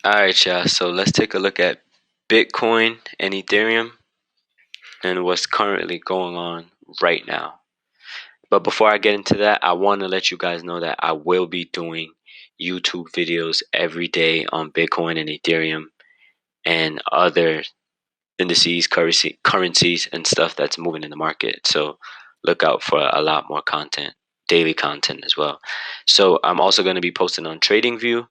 Alright, y'all, so let's take a look at Bitcoin and Ethereum and what's currently going on right now. But before I get into that, I want to let you guys know that I will be doing YouTube videos every day on Bitcoin and Ethereum and other indices, currencies, and stuff that's moving in the market. So look out for a lot more content, daily content as well. So I'm also going to be posting on TradingView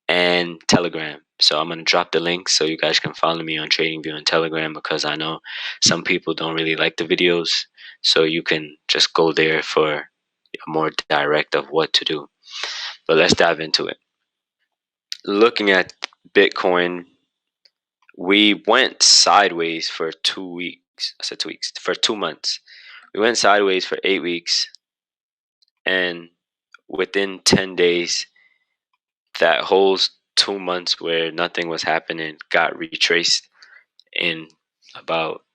and Telegram. So I'm going to drop the links so you guys can follow me on TradingView and Telegram, because I know some people don't really like the videos. So you can just go there for a more direct of what to do. But let's dive into it. Looking at Bitcoin, we went sideways for 2 weeks. I said 2 weeks, for 2 months. We went sideways for 8 weeks. And within 10 days, that whole 2 months where nothing was happening got retraced in about,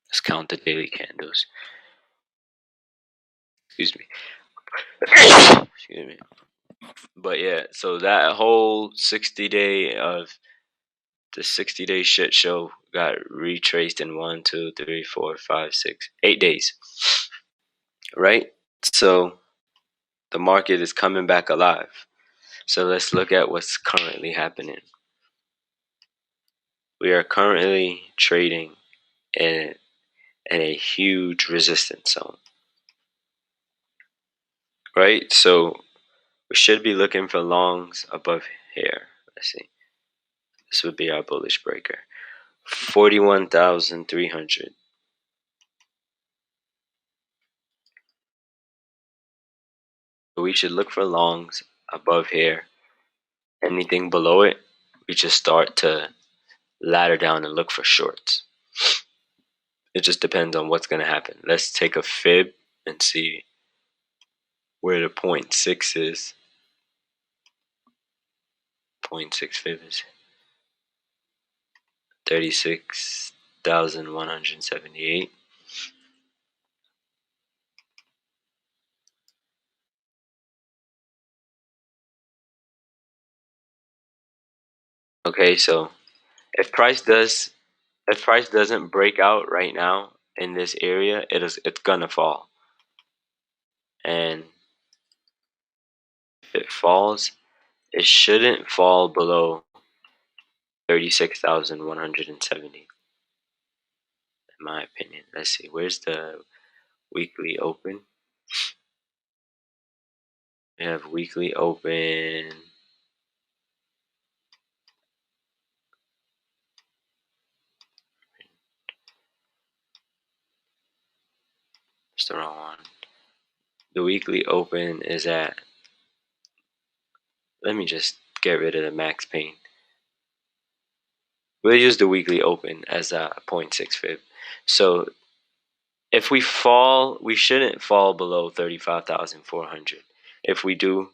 let's count the daily candles. Excuse me. Excuse me. But yeah, so that whole 60-day of the 60-day shit show got retraced in 1, 2, 3, 4, 5, 6, 8 days. Right? So the market is coming back alive. So let's look at what's currently happening. We are currently trading in a huge resistance zone. Right? So we should be looking for longs above here. Let's see. This would be our bullish breaker. 41,300. We should look for longs above here. Anything below it, we just start to ladder down and look for shorts. It just depends on what's going to happen. Let's take a fib and see where the 0.6 is. 0.6 fib is 36,178. Okay, so if price doesn't break out right now in this area, it's gonna fall. And if it falls, it shouldn't fall below 36,170, in my opinion. Let's see, where's the weekly open? We have weekly open. It's the wrong one. The weekly open is at, let me just get rid of the max pain. We'll use the weekly open as a 0.6 fib. So if we fall, we shouldn't fall below 35,400. If we do,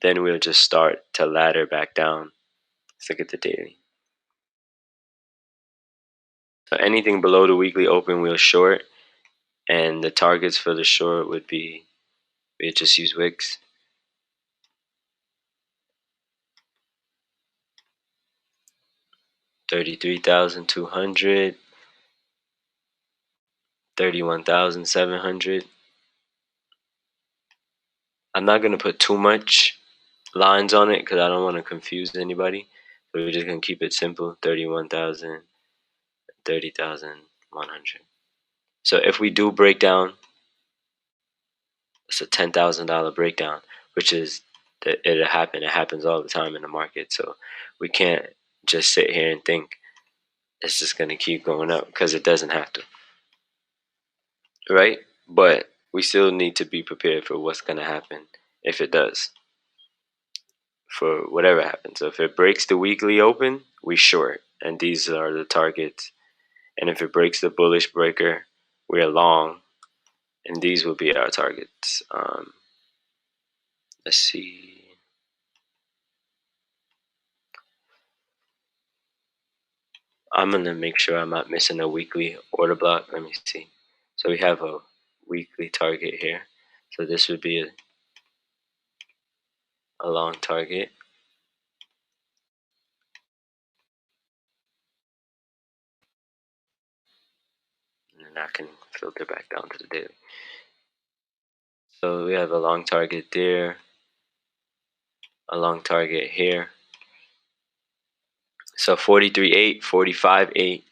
then we'll just start to ladder back down. Let's look at the daily. So anything below the weekly open, we'll short. And the targets for the short would be, we just use wicks. $33,200, 31,700. I'm not gonna put too much lines on it because I don't want to confuse anybody. So we're just gonna keep it simple: 31,000, 30,100. So if we do break down, it's a $10,000 breakdown, which is that it'll happen. It happens all the time in the market. So we can't just sit here and think it's just gonna keep going up, because it doesn't have to, right? But we still need to be prepared for what's gonna happen if it does. For whatever happens. So if it breaks the weekly open, we short, and these are the targets. And if it breaks the bullish breaker, we're long, and these will be our targets. Let's see. I'm gonna make sure I'm not missing a weekly order block. Let me see. So we have a weekly target here. So this would be a long target. I can filter back down to the daily. So we have a long target there, a long target here. So 43.8, 45.8,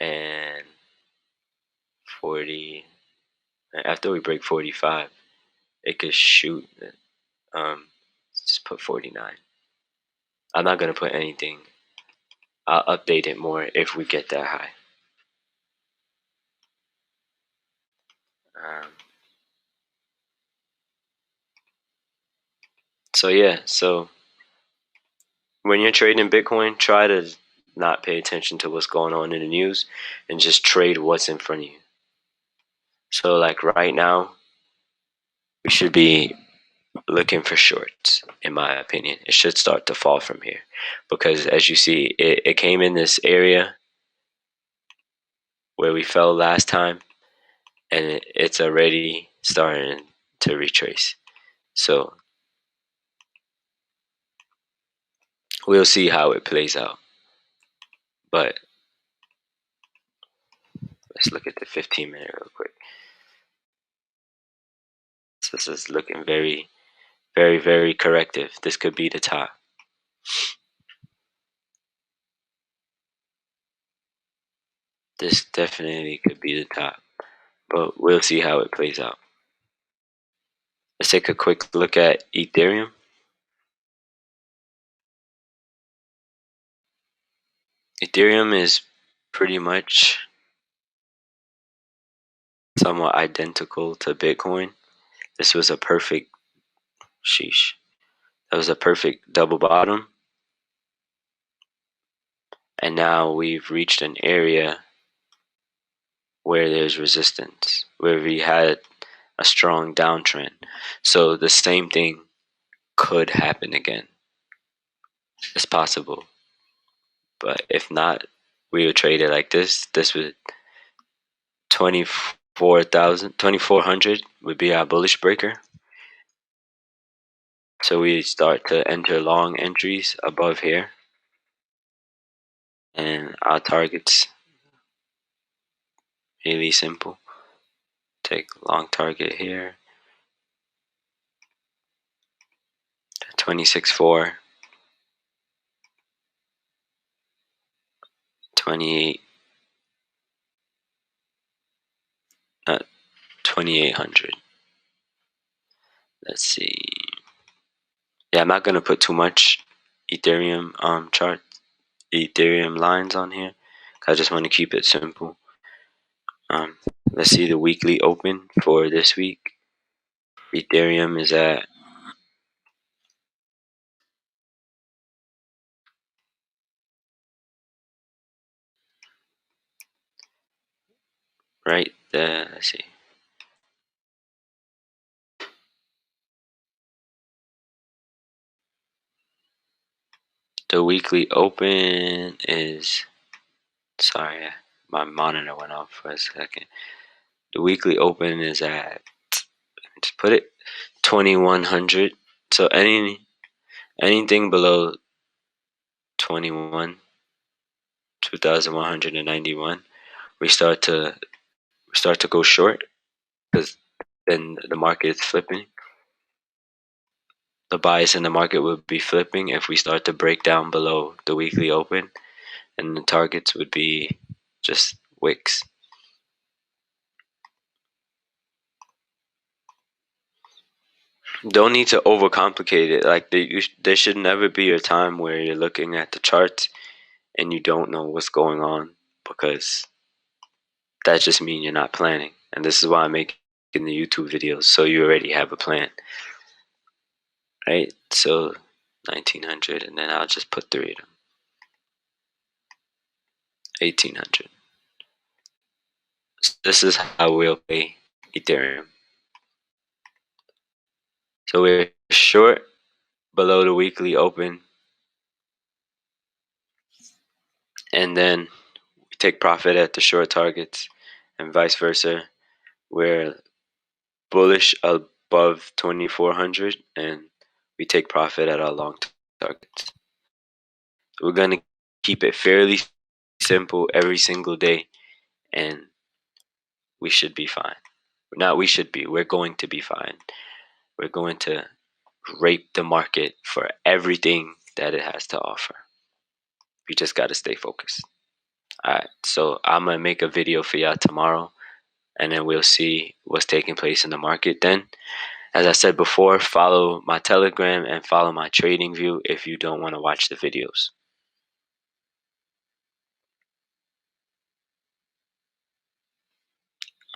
and 40. After we break 45, it could shoot. Just put 49. I'm not gonna put anything. I'll update it more if we get that high. So yeah, so when you're trading Bitcoin, try to not pay attention to what's going on in the news and just trade what's in front of you. So like right now, we should be looking for shorts, in my opinion. It should start to fall from here because as you see, it came in this area where we fell last time, and it's already starting to retrace. So we'll see how it plays out. But let's look at the 15-minute real quick. So this is looking very, very, very corrective. This could be the top. This definitely could be the top. But we'll see how it plays out. Let's take a quick look at Ethereum. Ethereum is pretty much somewhat identical to Bitcoin. This was a perfect, sheesh. That was a perfect double bottom. And now we've reached an area where there's resistance, where we had a strong downtrend. So the same thing could happen again. It's possible. But if not, we would trade it like this. This would 2400 would be our bullish breaker. So we start to enter long entries above here. And our targets, really simple. Take long target here. 26.4. 28. 2800. Let's see. Yeah, I'm not gonna put too much Ethereum chart, Ethereum lines on here. I just want to keep it simple. Let's see the weekly open for this week. Ethereum is at right there. Let's see. The weekly open is, sorry, my monitor went off for a second. The weekly open is at, just put it, 2100. So anything below 2191, we start to go short because then the market is flipping. The bias in the market would be flipping if we start to break down below the weekly open, and the targets would be just wicks. Don't need to overcomplicate it. Like there should never be a time where you're looking at the charts and you don't know what's going on, because that just means you're not planning. And this is why I'm making the YouTube videos, so you already have a plan, right? So 1900, and then I'll just put 3 of them. 1800. So this is how we'll pay Ethereum. So we're short below the weekly open, and then we take profit at the short targets, and vice versa. We're bullish above 2400, and we take profit at our long targets. We're going to keep it fairly simple every single day, and we should be fine. Not we should be, we're going to be fine. We're going to rape the market for everything that it has to offer. We just got to stay focused. All right, so I'm going to make a video for y'all tomorrow, and then we'll see what's taking place in the market then. As I said before, follow my Telegram and follow my Trading View if you don't want to watch the videos.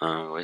Where's